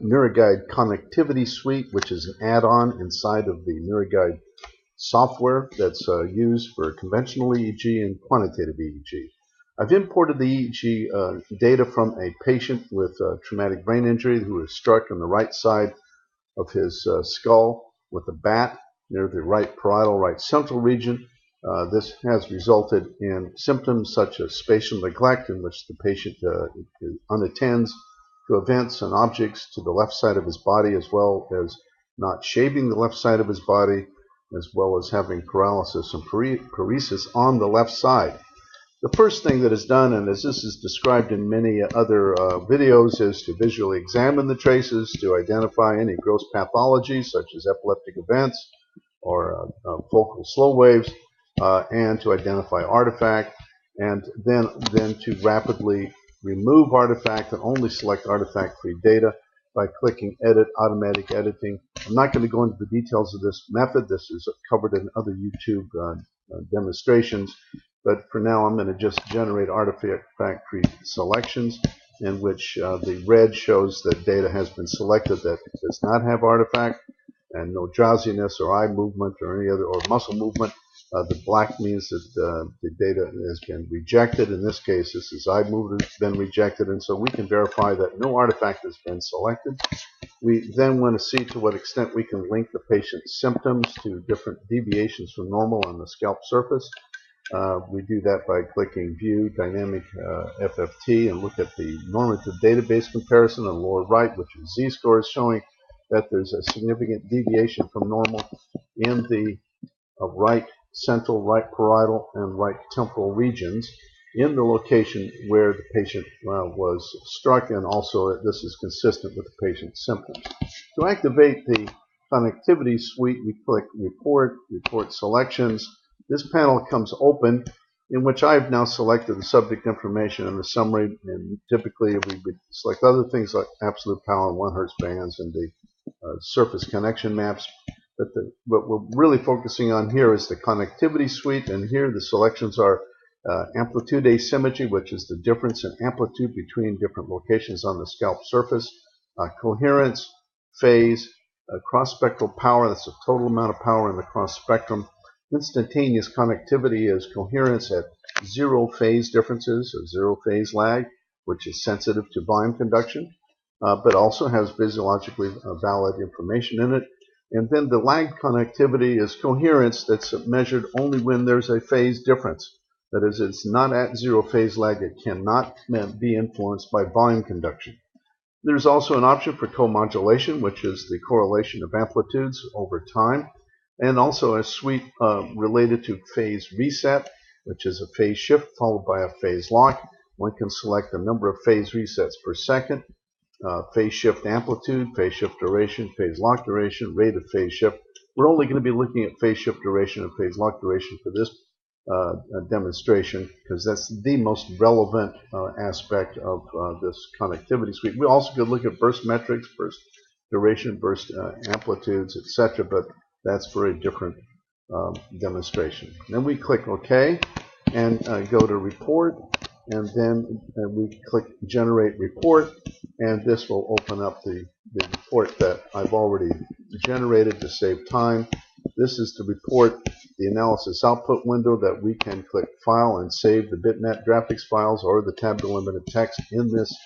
MiraGuide Connectivity Suite, which is an add-on inside of the MiraGuide software that's used for conventional EEG and quantitative EEG. I've imported the EEG data from a patient with traumatic brain injury who was struck on the right side of his skull with a bat near the right parietal, right central region. This has resulted in symptoms such as spatial neglect, in which the patient unattends to events and objects to the left side of his body, as well as not shaving the left side of his body, as well as having paralysis and paresis on the left side. The first thing that is done, and as this is described in many other videos, is to visually examine the traces to identify any gross pathologies such as epileptic events or focal slow waves, and to identify artifact, and then to rapidly remove artifact and only select artifact-free data by clicking Edit Automatic Editing. I'm not going to go into the details of this method. This is covered in other YouTube demonstrations, but for now I'm going to just generate artifact-free selections, in which the red shows that data has been selected that does not have artifact, and no drowsiness or eye movement or any other or muscle movement. The black means that the data has been rejected. In this case, this is eye movement has been rejected, and so we can verify that no artifact has been selected. We then want to see to what extent we can link the patient's symptoms to different deviations from normal on the scalp surface. We do that by clicking View Dynamic FFT and look at the normative database comparison on the lower right, which is z-scores, showing that there's a significant deviation from normal in the right central, right parietal, and right temporal regions in the location where the patient was struck, and also this is consistent with the patient's symptoms. To activate the connectivity suite, we click Report, Report Selections. This panel comes open, in which I've now selected the subject information and the summary, and typically we would select other things like absolute power, 1 Hz bands, and the surface connection maps. But what we're really focusing on here is the connectivity suite, and here the selections are amplitude asymmetry, which is the difference in amplitude between different locations on the scalp surface, coherence, phase, cross-spectral power, that's the total amount of power in the cross spectrum. Instantaneous connectivity is coherence at 0 phase differences or 0 phase lag, which is sensitive to volume conduction, but also has physiologically valid information in it. And then the lag connectivity is coherence that's measured only when there's a phase difference. That is, it's not at 0 phase lag. It cannot be influenced by volume conduction. There's also an option for co-modulation, which is the correlation of amplitudes over time, and also a suite related to phase reset, which is a phase shift followed by a phase lock. One can select the number of phase resets per second, phase shift amplitude, phase shift duration, phase lock duration, rate of phase shift. We're only going to be looking at phase shift duration and phase lock duration for this demonstration, because that's the most relevant aspect of this connectivity suite. We also could look at burst metrics, burst duration, burst amplitudes, etc., but that's for a different demonstration. Then we click OK and go to Report, and then we click Generate Report, and this will open up the report that I've already generated to save time. This is to report the analysis output window that we can click File and save the bitmap graphics files or the tab delimited text in this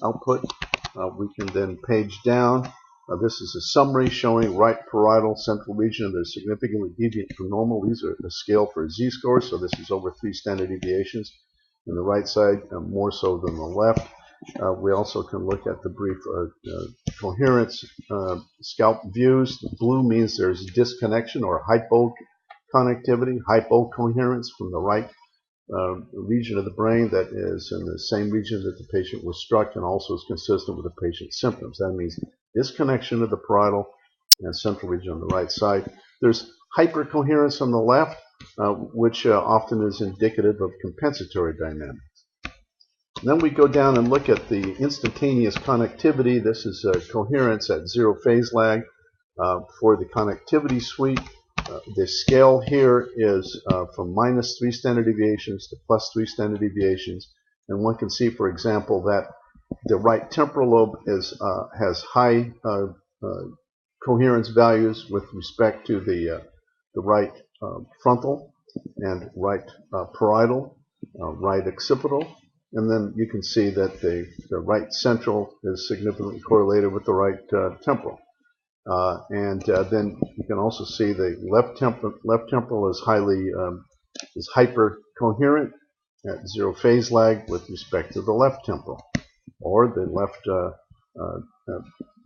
output. We can then page down. This is a summary showing right parietal central region that is significantly deviant from normal. These are a scale for z-scores, so this is over 3 standard deviations. On the right side, more so than the left. We also can look at the brief coherence scalp views. The blue means there's disconnection or hypoconnectivity, hypocoherence from the right region of the brain that is in the same region that the patient was struck and also is consistent with the patient's symptoms. That means disconnection of the parietal and central region on the right side. There's hypercoherence on the left, which often is indicative of compensatory dynamics. Then we go down and look at the instantaneous connectivity. This is coherence at 0 phase lag for the connectivity suite. The scale here is from -3 standard deviations to +3 standard deviations. And one can see, for example, that The right temporal lobe has high coherence values with respect to the right frontal and right parietal, right occipital, and then you can see that the right central is significantly correlated with the right temporal. Then you can also see the left temporal is hypercoherent at 0 phase lag with respect to the left temporal, or the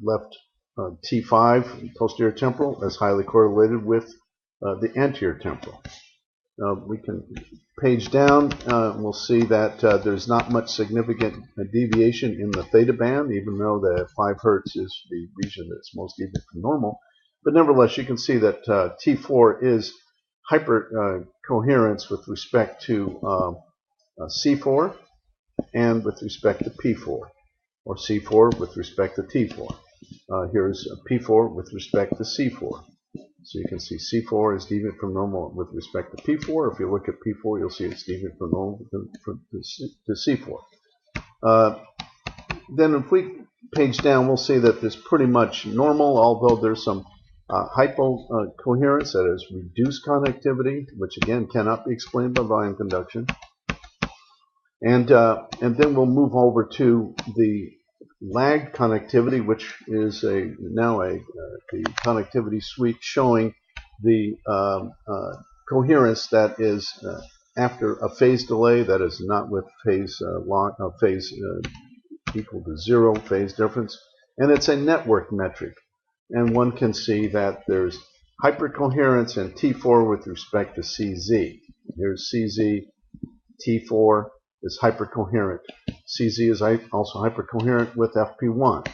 left T5 posterior temporal is highly correlated with the anterior temporal. We can page down, we'll see that there's not much significant deviation in the theta band, even though the 5 Hertz is the region that's most deviant from normal. But nevertheless, you can see that T4 is hypercoherence with respect to C4 and with respect to P4, or C4 with respect to T4. Here's P4 with respect to C4. So you can see C4 is deviant from normal with respect to P4. If you look at P4, you'll see it's deviant from normal to C4. Then if we page down, we'll see that it's pretty much normal, although there's some hypocoherence, that is reduced conductivity, which again cannot be explained by volume conduction. And then we'll move over to the lagged conductivity, which is now the conductivity suite showing the coherence that is after a phase delay, that is not with phase equal to 0 phase difference, and it's a network metric. And one can see that there's hypercoherence in T4 with respect to CZ. Here's CZ, T4 is hypercoherent. CZ is also hypercoherent with FP1.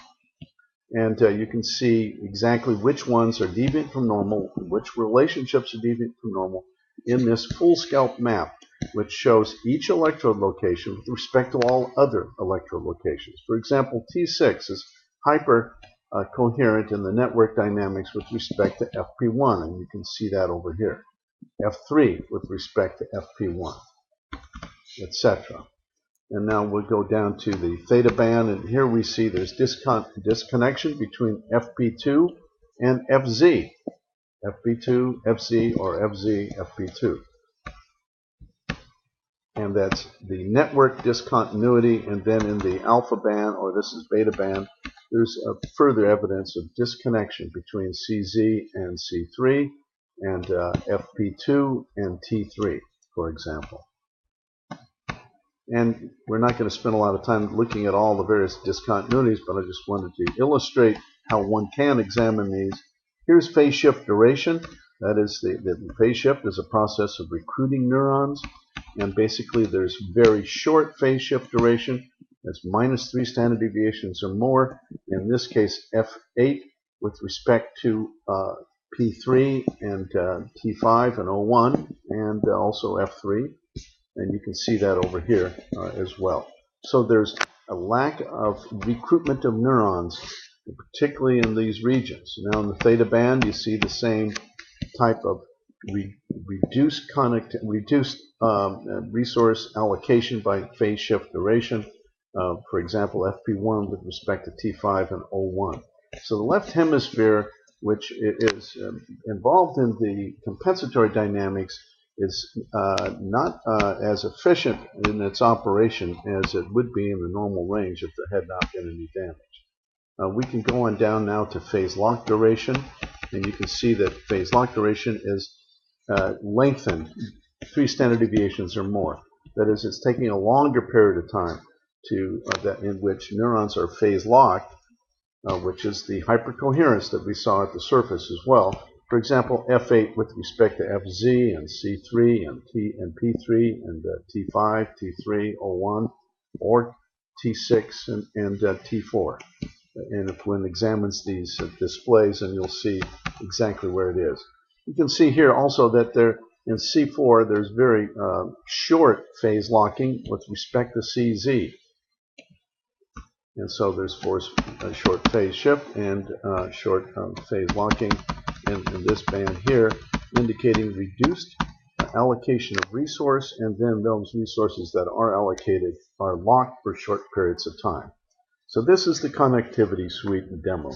And you can see exactly which ones are deviant from normal, which relationships are deviant from normal in this full scalp map, which shows each electrode location with respect to all other electrode locations. For example, T6 is hypercoherent in the network dynamics with respect to FP1, and you can see that over here. F3 with respect to FP1, etc. And now we'll go down to the theta band, and here we see there's disconnection between FP2 and FZ. FP2, FZ, or FZ, FP2. And that's the network discontinuity, and then in the alpha band, or this is beta band, there's further evidence of disconnection between CZ and C3, and FP2 and T3, for example. And we're not going to spend a lot of time looking at all the various discontinuities, but I just wanted to illustrate how one can examine these. Here's phase shift duration. That is, the phase shift is a process of recruiting neurons, and basically there's very short phase shift duration. That's -3 standard deviations or more. In this case, F8 with respect to P3 and T5 and O1, and also F3. And you can see that over here as well. So there's a lack of recruitment of neurons, particularly in these regions. Now in the theta band, you see the same type of reduced resource allocation by phase shift duration. For example, FP1 with respect to T5 and O1. So the left hemisphere, which is involved in the compensatory dynamics, is not as efficient in its operation as it would be in the normal range if there had not been any damage. We can go on down now to phase lock duration, and you can see that phase lock duration is lengthened 3 standard deviations or more. That is, it's taking a longer period of time in which neurons are phase locked, which is the hypercoherence that we saw at the surface as well. For example, F8 with respect to FZ and C3 and P3 and T5, T3, O1, or T6 and T4. And if one examines these displays, and you'll see exactly where it is. You can see here also that in C4 there's very short phase locking with respect to CZ. And so there's short phase shift and short phase locking in this band here, indicating reduced allocation of resource, and then those resources that are allocated are locked for short periods of time. So this is the connectivity suite demo.